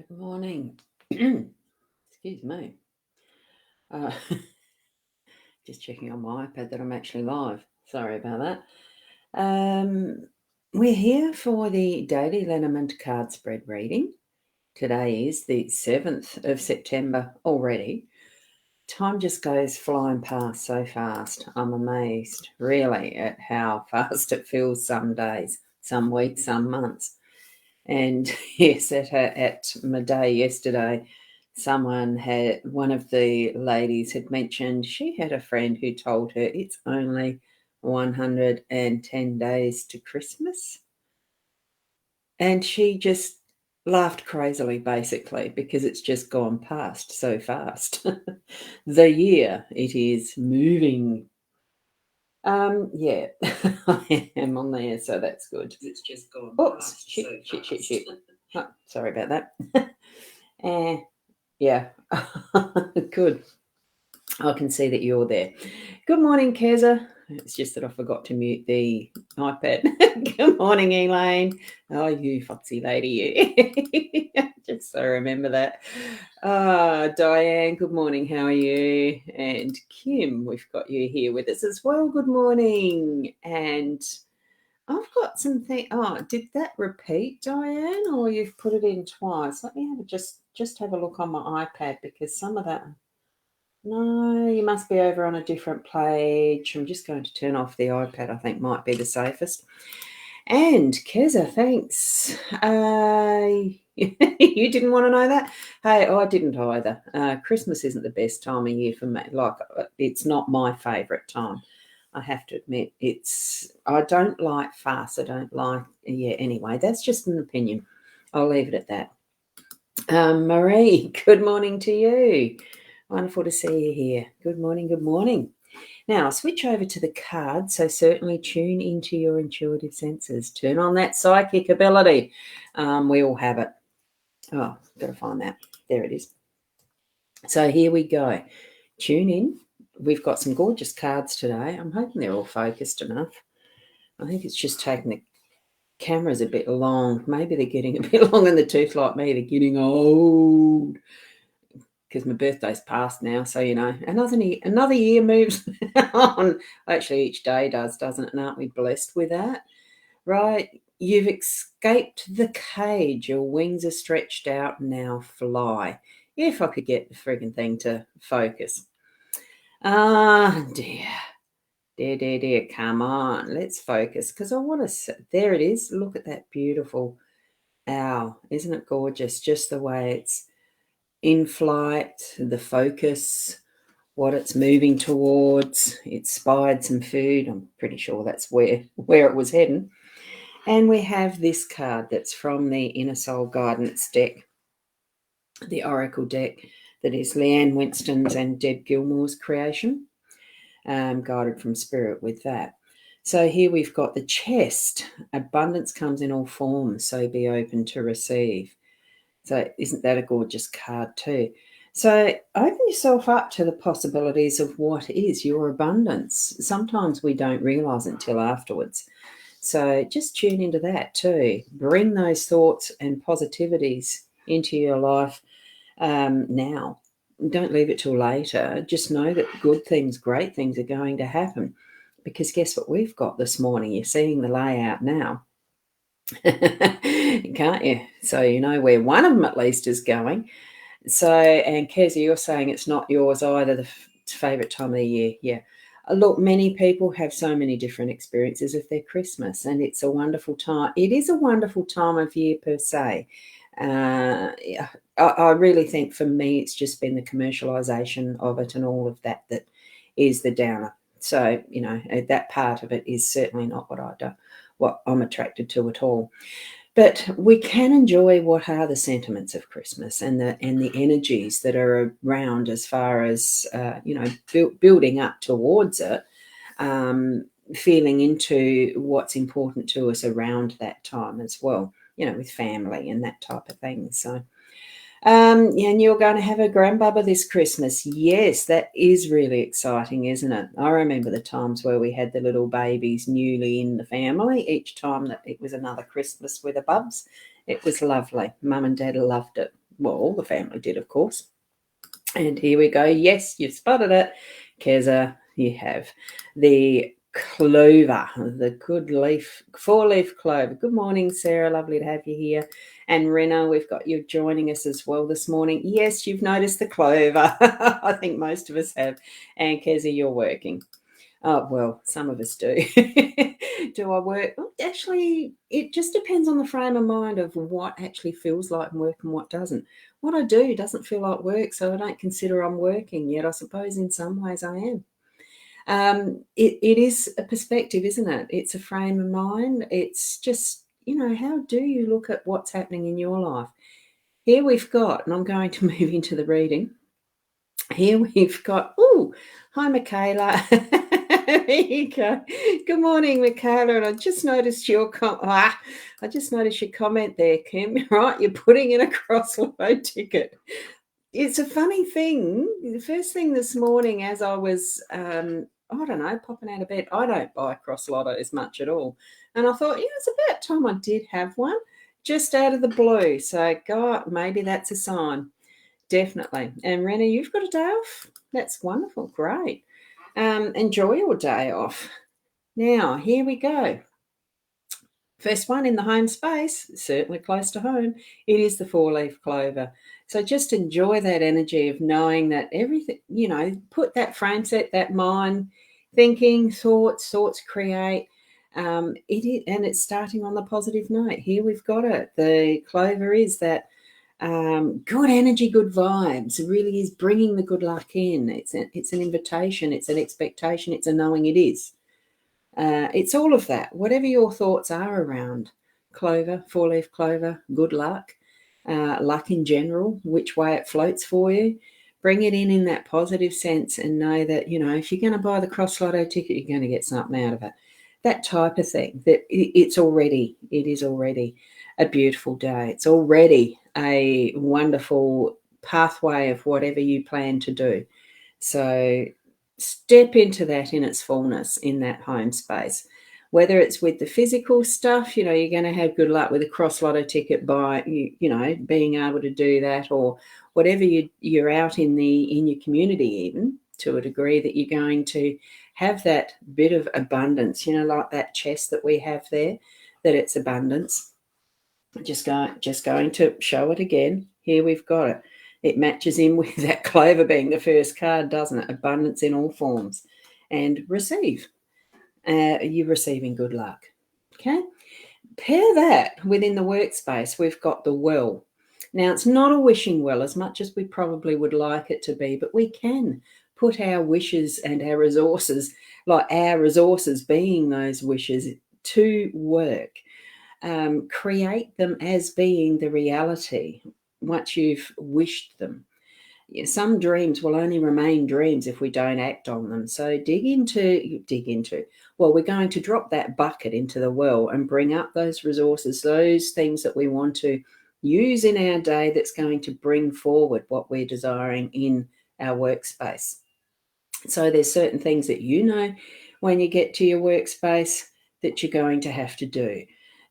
Good morning. Excuse me. Uh, just checking on my iPad that I'm actually live. Sorry about that. We're here for the Daily LENORMAND card spread reading. Today is the 7th of September already. Time just goes flying past so fast. I'm amazed, really, at how fast it feels some days, some weeks, some months. And yes, at my day yesterday, one of the ladies had mentioned she had a friend who told her it's only 110 days to Christmas. And she just laughed crazily, basically, because it's just gone past so fast. The year, it is moving. Yeah, I am on there, so that's good. It's just gone past so fast. Oh, sorry about that. Yeah, good. I can see that you're there. Good morning, Keza. It's just that I forgot to mute the iPad. Good morning, Elaine. Oh, you foxy lady, you. Just so I remember that. Diane, good morning. How are you? And Kim, we've got you here with us as well. Good morning. And I've got something. Oh, did that repeat, Diane, or you've put it in twice? Let me have just have a look on my iPad because some of that. No, you must be over on a different page. I'm just going to turn off the iPad. I think might be the safest. And Keza, thanks. You didn't want to know that? Hey, I didn't either. Christmas isn't the best time of year for me. Like, it's not my favourite time. I have to admit, I don't like farce. I don't like, yeah, anyway, that's just an opinion. I'll leave it at that. Marie, good morning to you. Wonderful to see you here. Good morning, good morning. Now, I'll switch over to the card, so certainly tune into your intuitive senses. Turn on that psychic ability. We all have it. Oh, got to find that. There it is. So here we go. Tune in. We've got some gorgeous cards today. I'm hoping they're all focused enough. I think it's just taking the cameras a bit long. Maybe they're getting a bit long in the tooth like me. They're getting old. Because my birthday's past now, so another year moves on. Actually, each day does, doesn't it? And aren't we blessed with that? Right? You've escaped the cage. Your wings are stretched out. Now fly. If I could get the frigging thing to focus. Ah, dear. Come on, let's focus. Because I want to. There it is. Look at that beautiful owl. Isn't it gorgeous? Just the way it's in flight, the focus, what it's moving towards. It spied some food. I'm pretty sure that's where it was heading. And we have this card that's from the Inner Soul Guidance deck, the Oracle deck, that is Leanne Winston's and Deb Gilmore's creation, guided from Spirit with that. So here we've got the chest. Abundance comes in all forms, so be open to receive. So isn't that a gorgeous card too? So open yourself up to the possibilities of what is your abundance. Sometimes we don't realise it until afterwards. So just tune into that too. Bring those thoughts and positivities into your life now. Don't leave it till later. Just know that good things, great things are going to happen. Because guess what we've got this morning? You're seeing the layout now. Can't you? So you know where one of them at least is going. So, and Keza, you're saying it's not yours either, the favourite time of the year. Yeah. Look, many people have so many different experiences of their Christmas, and it's a wonderful time. It is a wonderful time of year per se. I really think for me it's just been the commercialisation of it and all of that is the downer. So, that part of it is certainly not what I'm attracted to at all. But we can enjoy what are the sentiments of Christmas and the energies that are around as far as, building up towards it, feeling into what's important to us around that time as well, with family and that type of thing. So, and you're going to have a grandbubba this Christmas. Yes, that is really exciting, isn't it? I remember the times where we had the little babies newly in the family. Each time that it was another Christmas with a bubs, it was lovely. Mum and Dad loved it. Well, all the family did, of course. And here we go. Yes, you've spotted it. Keza, you have the clover, the good leaf, 4-leaf clover. Good morning, Sarah. Lovely to have you here. And Rena, we've got you joining us as well this morning. Yes, you've noticed the clover. I think most of us have. And Keza, you're working. Oh, well, some of us do. Do I work? Well, actually, it just depends on the frame of mind of what actually feels like work and what doesn't. What I do doesn't feel like work, so I don't consider I'm working, yet I suppose in some ways I am. It is a perspective, isn't it? It's a frame of mind. It's just, how do you look at what's happening in your life? Here we've got, and I'm going to move into the reading. Here we've got, hi, Michaela. There you go. Good morning, Michaela. And I just noticed your comment there, Kim. Right, you're putting in a crossload ticket. It's a funny thing. The first thing this morning, as I was, popping out of bed, I don't buy cross lottos much at all. And I thought, it's about time I did have one, just out of the blue. So, God, maybe that's a sign. Definitely. And Rena, you've got a day off? That's wonderful. Great. Enjoy your day off. Now, here we go. First one in the home space, certainly close to home, it is the 4-leaf clover. So just enjoy that energy of knowing that everything, put that frame set, that mind, thinking, thoughts create. And it's starting on the positive note. Here we've got it. The clover is that good energy, good vibes. It really is bringing the good luck in. It's an invitation. It's an expectation. It's a knowing it is. It's all of that. Whatever your thoughts are around clover, 4-leaf clover, good luck, luck in general, which way it floats for you, bring it in that positive sense and know that, if you're going to buy the cross lotto ticket, you're going to get something out of it. That type of thing. That it is already a beautiful day. It's already a wonderful pathway of whatever you plan to do. So step into that in its fullness in that home space. Whether it's with the physical stuff, you're going to have good luck with a cross lotto ticket by, being able to do that, or whatever you're out in your community, even to a degree that you're going to have that bit of abundance, like that chest that we have there, that it's abundance. Just going to show it again. Here we've got it. It matches in with that clover being the first card, doesn't it? Abundance in all forms. And receive. You're receiving good luck. Okay? Pair that within the workspace. We've got the well. Now, it's not a wishing well as much as we probably would like it to be, but we can put our wishes and our resources, like our resources being those wishes, to work. Create them as being the reality once you've wished them. Some dreams will only remain dreams if we don't act on them. So we're going to drop that bucket into the well and bring up those resources, those things that we want to use in our day that's going to bring forward what we're desiring in our workspace. So there's certain things that when you get to your workspace that you're going to have to do.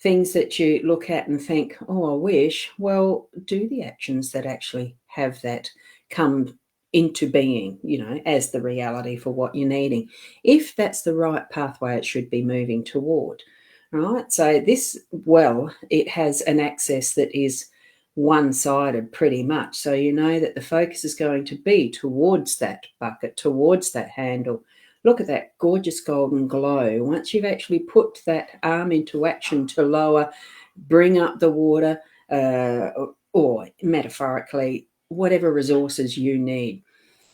Things that you look at and think, I wish. Well, do the actions that actually have that come into being, as the reality for what you're needing. If that's the right pathway it should be moving toward, right? So this it has an access that is one-sided pretty much. So that the focus is going to be towards that bucket, towards that handle. Look at that gorgeous golden glow. Once you've actually put that arm into action to lower, bring up the water, or metaphorically, whatever resources you need,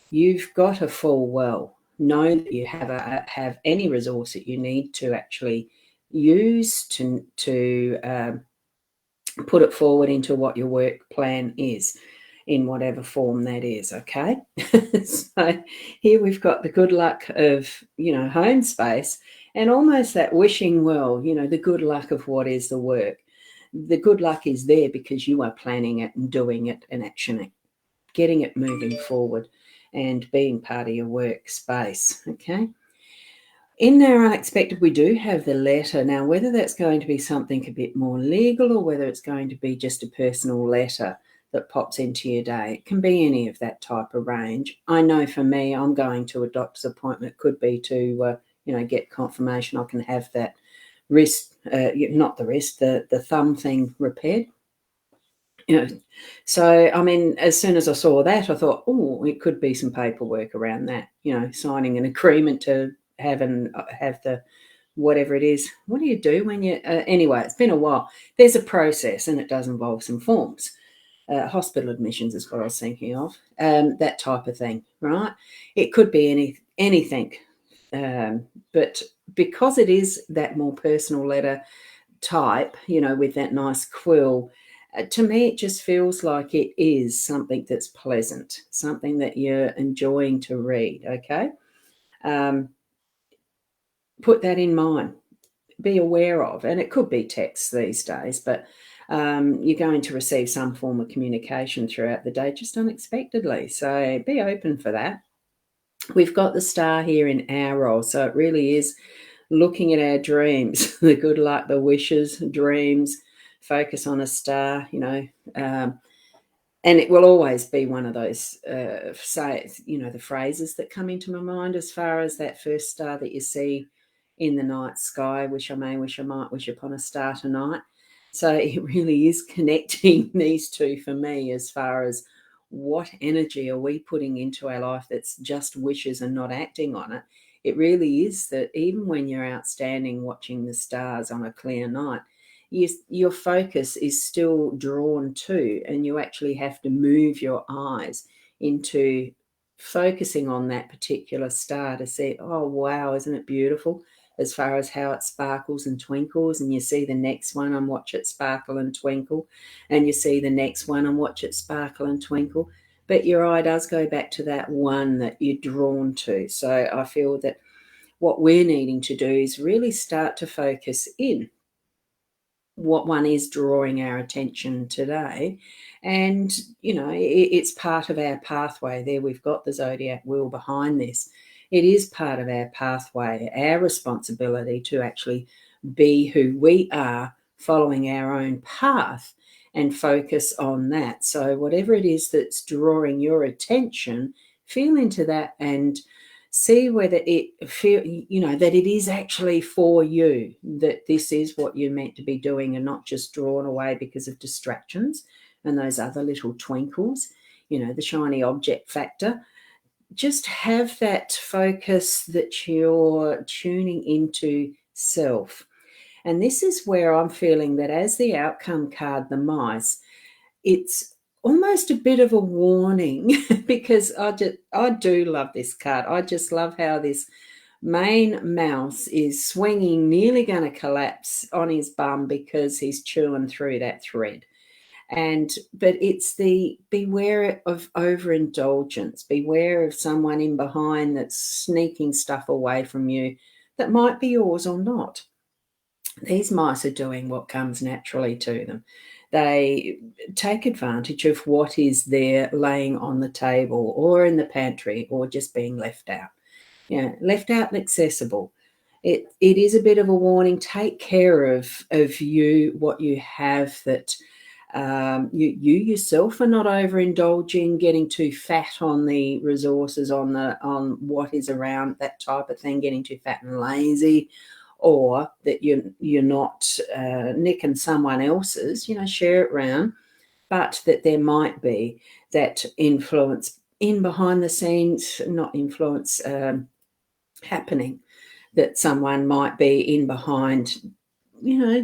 you've got a full well. Know that you have any resource that you need to actually use to put it forward into what your work plan is, in whatever form that is, okay? So here we've got the good luck of, home space, and almost that wishing well, the good luck of what is the work. The good luck is there because you are planning it and doing it and actioning, getting it moving forward and being part of your workspace, okay? In our unexpected, we do have the letter. Now, whether that's going to be something a bit more legal or whether it's going to be just a personal letter that pops into your day. It can be any of that type of range. I know for me, I'm going to a doctor's appointment. It could be to, get confirmation I can have that wrist, not the wrist, the thumb thing repaired. So I mean, as soon as I saw that, I thought, oh, it could be some paperwork around that. Signing an agreement to have the whatever it is. What do you do when you? Anyway, it's been a while. There's a process, and it does involve some forms. Hospital admissions is what I was thinking of. That type of thing, right? It could be anything, but because it is that more personal letter type, with that nice quill, to me it just feels like it is something that's pleasant, something that you're enjoying to read. Okay, um, put that in mind, be aware of, and it could be text these days, but you're going to receive some form of communication throughout the day just unexpectedly, so be open for that. We've got the star here in our role, so it really is looking at our dreams, the good luck, the wishes, dreams, focus on a star, and it will always be one of those, the phrases that come into my mind as far as that first star that you see in the night sky. Wish I may, wish I might, wish upon a star tonight. So it really is connecting these two for me as far as what energy are we putting into our life that's just wishes and not acting on it. It really is that even when you're outstanding watching the stars on a clear night, your focus is still drawn to, and you actually have to move your eyes into focusing on that particular star to see, oh, wow, isn't it beautiful? As far as how it sparkles and twinkles, and you see the next one and watch it sparkle and twinkle, and you see the next one and watch it sparkle and twinkle. But your eye does go back to that one that you're drawn to. So I feel that what we're needing to do is really start to focus in what one is drawing our attention today. And, it's part of our pathway there. We've got the zodiac wheel behind this. It is part of our pathway, our responsibility to actually be who we are, following our own path and focus on that. So whatever it is that's drawing your attention, feel into that and see whether that it is actually for you, that this is what you're meant to be doing and not just drawn away because of distractions and those other little twinkles, the shiny object factor. Just have that focus that you're tuning into self. And this is where I'm feeling that as the outcome card, the mice, it's almost a bit of a warning because I do love this card. I just love how this main mouse is swinging, nearly going to collapse on his bum because he's chewing through that thread. But it's the beware of overindulgence, beware of someone in behind that's sneaking stuff away from you that might be yours or not. These mice are doing what comes naturally to them. They take advantage of what is there laying on the table or in the pantry or just being left out. Left out and accessible. It is a bit of a warning. Take care of you, what you have, that you yourself are not overindulging, getting too fat on the resources, on what is around, that type of thing, getting too fat and lazy, or that you're not nicking someone else's. Share it around, but that there might be that influence in behind the scenes, not influence happening, that someone might be in behind,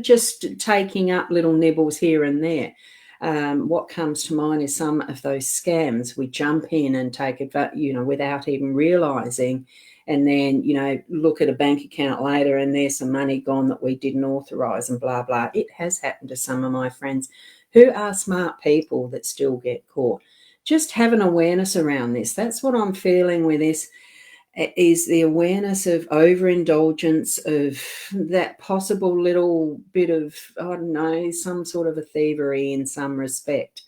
just taking up little nibbles here and there. What comes to mind is some of those scams. We jump in and take advantage, without even realizing, and then, look at a bank account later and there's some money gone that we didn't authorize and blah, blah. It has happened to some of my friends who are smart people that still get caught. Just have an awareness around this. That's what I'm feeling with this, is the awareness of overindulgence, of that possible little bit of, I don't know, some sort of a thievery in some respect,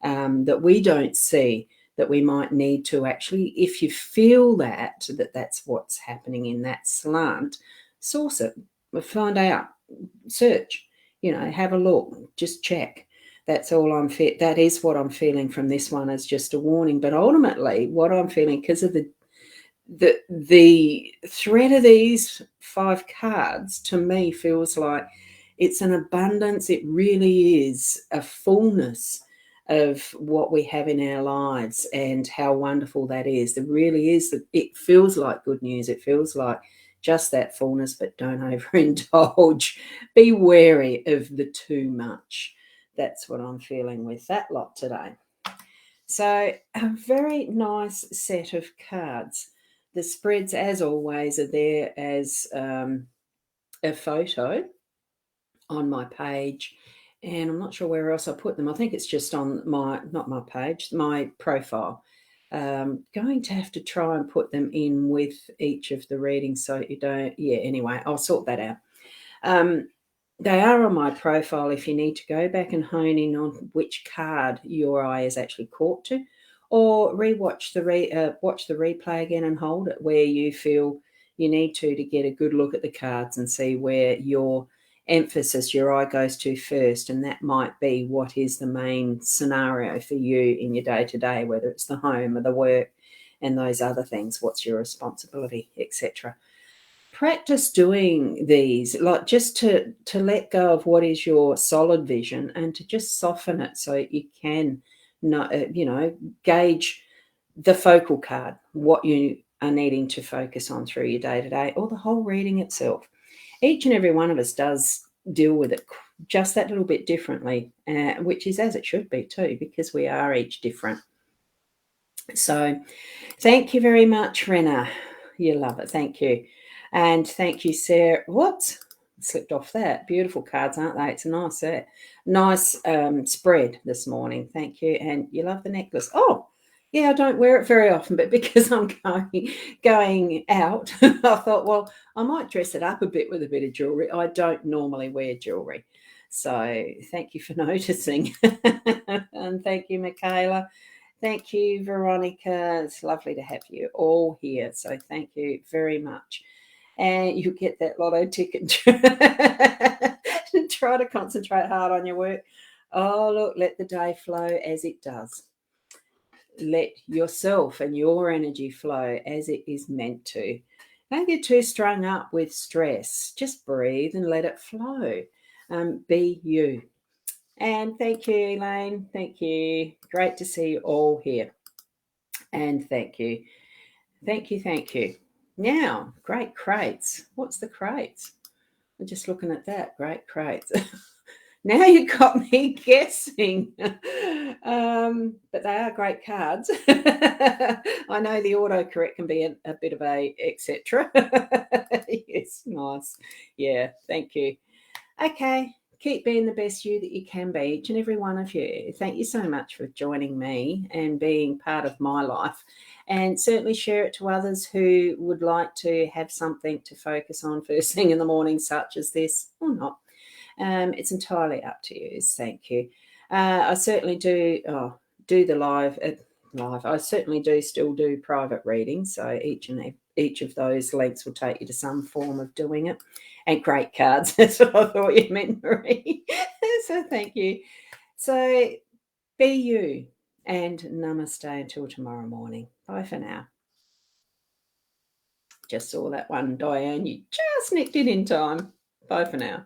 that we don't see, that we might need to actually, if you feel that's what's happening in that slant, source it, find out, search, have a look, just check. That's all I'm fit. That is what I'm feeling from this one, as just a warning. But ultimately, what I'm feeling, because of the thread of these 5 cards, to me feels like it's an abundance. It really is a fullness of what we have in our lives and how wonderful that is. There really is. It feels like good news. It feels like just that fullness, but don't overindulge. Be wary of the too much. That's what I'm feeling with that lot today. So, a very nice set of cards. The spreads, as always, are there as a photo on my page, and I'm not sure where else I put them. I think it's just on not my page, my profile. Going to have to try and put them in with each of the readings so you don't. Yeah, anyway, I'll sort that out. They are on my profile if you need to go back and hone in on which card your eye is actually caught to, or watch the replay again and hold it where you feel you need to get a good look at the cards and see where your emphasis, your eye goes to first, and that might be what is the main scenario for you in your day-to-day, whether it's the home or the work and those other things. What's your responsibility, etc. Practice doing these, like just to let go of what is your solid vision and to just soften it so you can not, gauge the focal card, what you are needing to focus on through your day-to-day, or the whole reading itself. Each and every one of us does deal with it just that little bit differently, which is as it should be too, because we are each different. So thank you very much, Rena. You love it. Thank you. And thank you, Sarah. Whoops, slipped off that. Beautiful cards, aren't they? It's a nice set. Nice spread this morning. Thank you. And you love the necklace. Oh, yeah, I don't wear it very often, but because I'm going out, I thought, well, I might dress it up a bit with a bit of jewellery. I don't normally wear jewellery. So thank you for noticing. And thank you, Michaela. Thank you, Veronica. It's lovely to have you all here. So thank you very much. And you get that lotto ticket. Try to concentrate hard on your work. Oh, look, let the day flow as it does. Let yourself and your energy flow as it is meant to. Don't get too strung up with stress. Just breathe and let it flow. Be you. And thank you, Elaine. Thank you. Great to see you all here. And thank you. Thank you. Thank you. Now, great crates. What's the crates? I'm just looking at that. Great crates. Now you got me guessing. But they are great cards. I know the autocorrect can be a bit of a etc. Yes, nice. Yeah, thank you. Okay, keep being the best you that you can be, each and every one of you. Thank you so much for joining me and being part of my life. And certainly share it to others who would like to have something to focus on first thing in the morning, such as this, or not. It's entirely up to you. Thank you. I certainly do do the live. I certainly do still do private readings. So each of those links will take you to some form of doing it. And great cards. That's what I thought you meant, Marie. So thank you. So be you, and namaste until tomorrow morning. Bye for now. Just saw that one, Diane. You just nicked it in time. Bye for now.